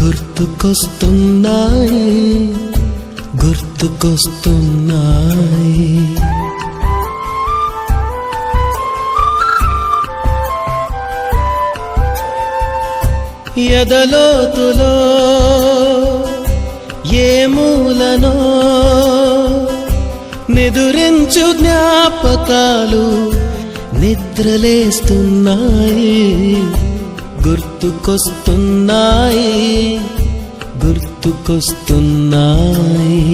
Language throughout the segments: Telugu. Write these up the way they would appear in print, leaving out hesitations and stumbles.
గుర్తుకొస్తున్నాయి గుర్తుకొస్తున్నాయి. ఎదలోతులో ఏ మూలనో నిదురించు జ్ఞాపకాలు నిద్రలేస్తున్నాయి. గుర్తుకొస్తున్నాయి గుర్తుకొస్తున్నాయి.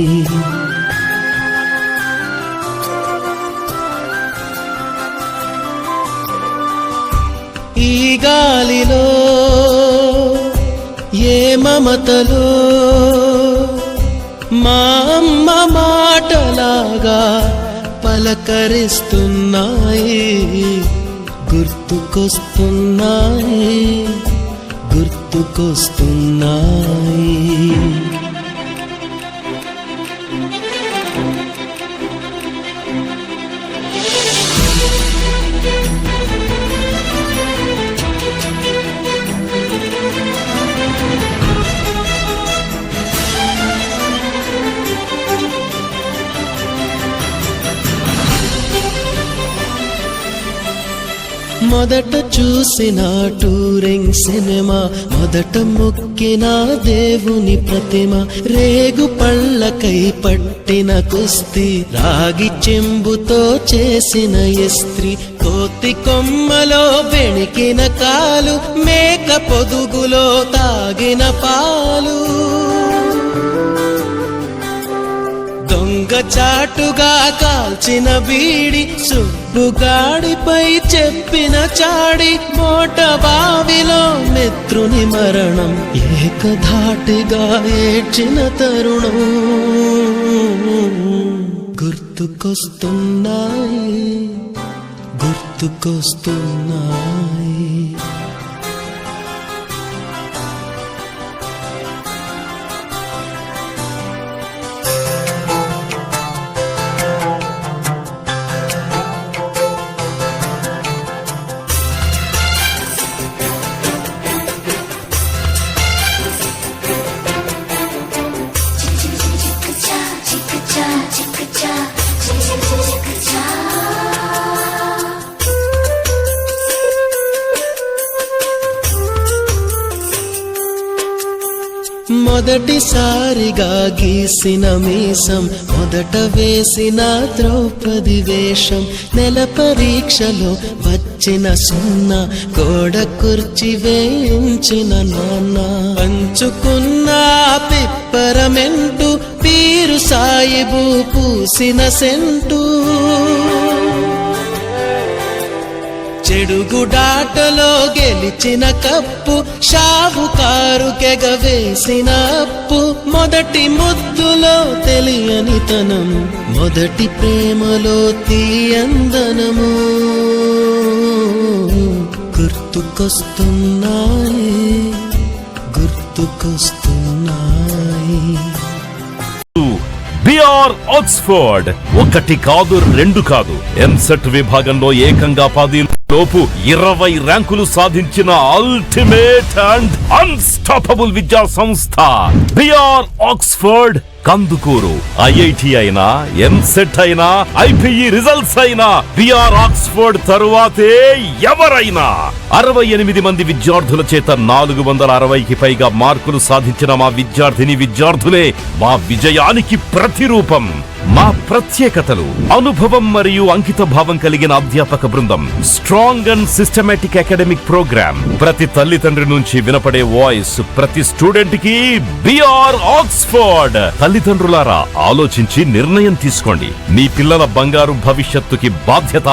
ఈ గాలిలో ఏ మమతలో మా అమ్మ మాటలాగా పలకరిస్తున్నాయి. గుర్తుకొస్తున్నాయి గుర్తుకొస్తున్నాయి. మొదట చూసిన టూరింగ్ సినిమా, మొదట మొక్కిన దేవుని ప్రతిమ, రేగు పళ్ళకై పట్టిన కుస్తీ, రాగి చెంబుతో చేసిన ఇస్త్రీ, కోతి కొమ్మలో బెణికిన కాలు, మేక పొదుగులో తాగిన పాలు, దొంగ చాటుగా కాల్చిన బీడి, సుబ్బుగాడిపై చెప్పిన చాడి, మోట బావిలో మిత్రుని మరణం, ఏకధాటిగా ఏడ్చిన తరుణం. గుర్తుకొస్తున్నాయి గుర్తుకొస్తున్నాయి. మొదటిసారిగా గీసిన మీసం, మొదట వేసిన ద్రౌపది వేషం, నెల పరీక్షలో వచ్చిన సున్నా, గోడ కుర్చీ వేయించిన నాన్న, పంచుకున్న పిప్పరమెంటు, పీరు సాయిబు పూసిన సెంటు, చెడుగుడాటలో గెలిచిన కప్పు, షావుకారు కెగవేసిన అప్పు, మొదటి ముద్దులో తెలియని తనం, మొదటి ప్రేమలో తీయందనము. గుర్తుకొస్తున్నాయి గుర్తుకొస్తున్నాయి. బిఆర్ ఆక్స్ఫర్డ్ ఒకటి కాదు రెండు కాదు, ఎంసెట్ విభాగంలో ఏకంగా 10 లోపు 20 ర్యాంకులు సాధించిన అల్టిమేట్ అండ్ అన్స్టాపబుల్ విద్యా సంస్థ బిఆర్ ఆక్స్ఫర్డ్ కందుకూరు. ఐఐటి అయినా, ఎంసెట్ అయినా, ఐపీఈ రిజల్ట్స్ అయినా బిఆర్ ఆక్స్ఫర్డ్ తరువాతే ఎవరైనా. 68 మంది విద్యార్థుల చేత 460కి పైగా మార్కులు సాధించిన మా విద్యార్థులే మా విజయానికి ప్రతిరూపం. మా ప్రత్యేకతలు: అనుభవం మరియు అంకిత భావం కలిగిన అధ్యాపక బృందం, strong and systematic academic program, ప్రతి తల్లిదండ్రి నుంచి వినపడే వాయిస్, ప్రతి స్టూడెంట్ కి బిఆర్ ఆక్స్ఫర్డ్. తల్లిదండ్రులారా, ఆలోచించి నిర్ణయం తీసుకోండి. మీ పిల్లల బంగారు భవిష్యత్తుకి బాధ్యత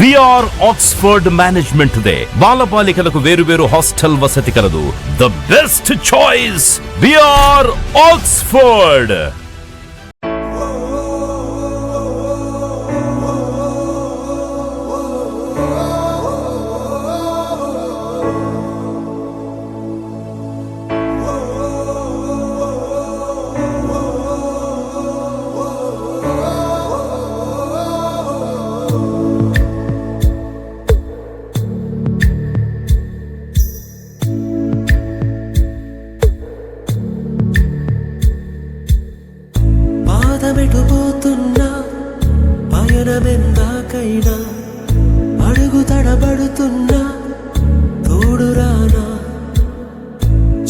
బిఆర్ ఆక్స్ఫర్డ్ మేనేజ్మెంట్ దే. బాలబాలికలకు వేరువేరు హాస్టల్ వసతి కలదు. The best choice BR Oxford. ప్రాణమెటుపోతున్నా పయనమెందాకైనా అడుగు తడబడుతున్నా తోడురానా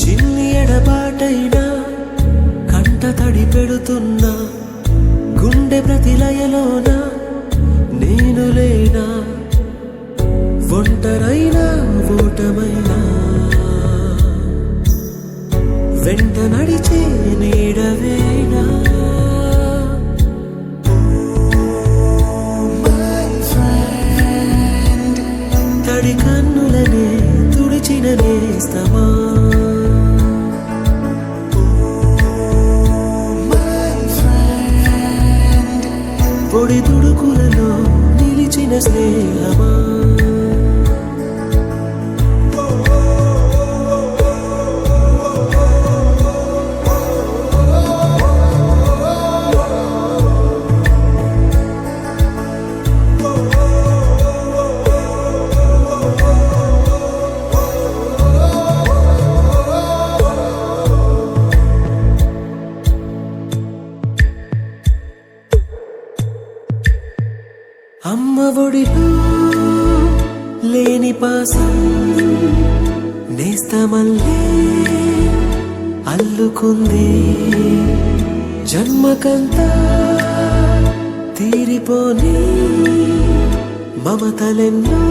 చిన్ని ఎడబాటైనా కంట తడి పెడుతున్నా గుండె ప్రతిలయలోన నేను లేనా ఒంటరైనా ఓటమైనా వెంట నడిచే నీడవేనా తడి కన్నులనే తుడిచిన నేస్తమా పొడి తుడుకులలో నిలిచిన స్నేహమా అమ్మ ఒడిలో లేని పాసం నేస్తమల్లే అల్లుకుంది జన్మకంతా తీరిపోని మమతలెన్నో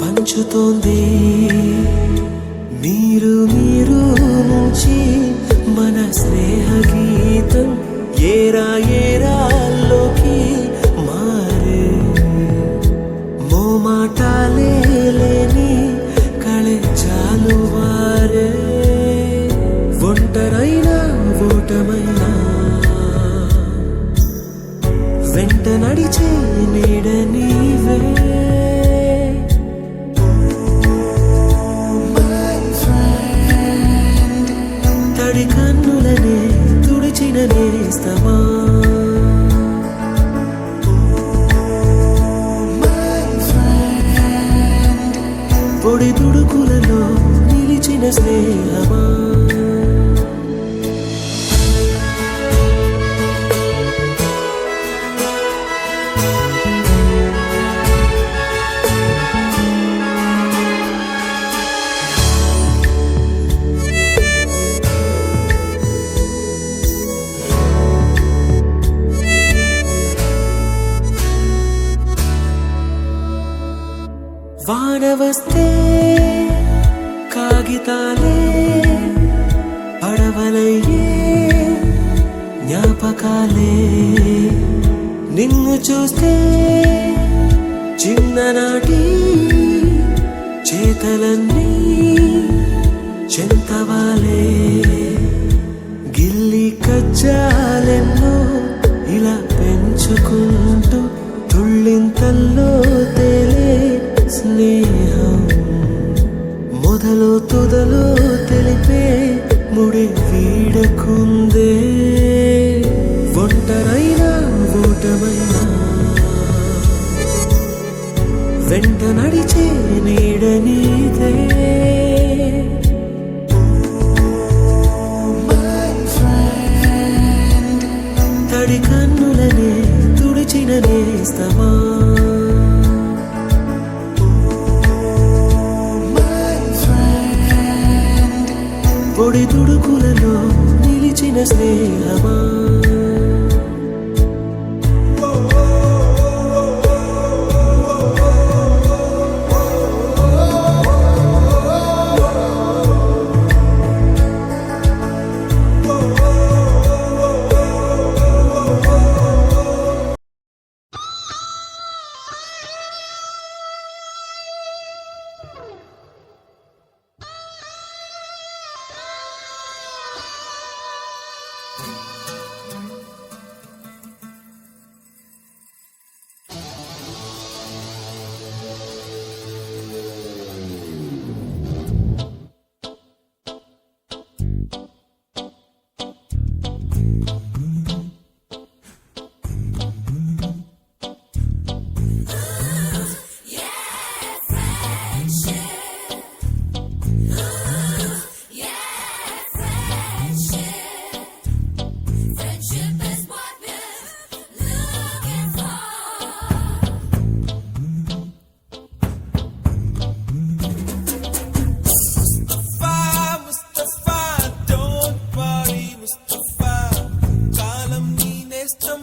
పంచుతోంది మీరు మీరు నుంచి మన స్నేహ గీతం ఏరా ఏరాల్లోకి మాటాలే లేని కళెజాలు వారే ఒంటరైనా ఓటమైనా వెంట నడిచే నీడ నీవే తడి కన్నులనే తుడిచిన నేస్తమా పొడి తుడుకులలో నిలిచిన స్నేహమా వాన వస్తే కాగితాలే పడవలయ్యే జ్ఞాపకాలే నిన్ను చూస్తే చిన్ననాటి చేతలన్నీ చెంతవాలే గిల్లి కజ్జాలెన్నో ఇలా పెంచుకుంటూ తుళ్ళింతల్లో తేలే స్నేహం మొదలు తుదలు తెలిపే ముడి వీడకుందే ఒంటరైనా ఓటమైనా వెంట నడిచే నీడ నీదే తడి కన్నులనే తుడిచిన నేస్తమా పొడి తుడుకులలో నిలిచిన స్నేహమా నేస్తం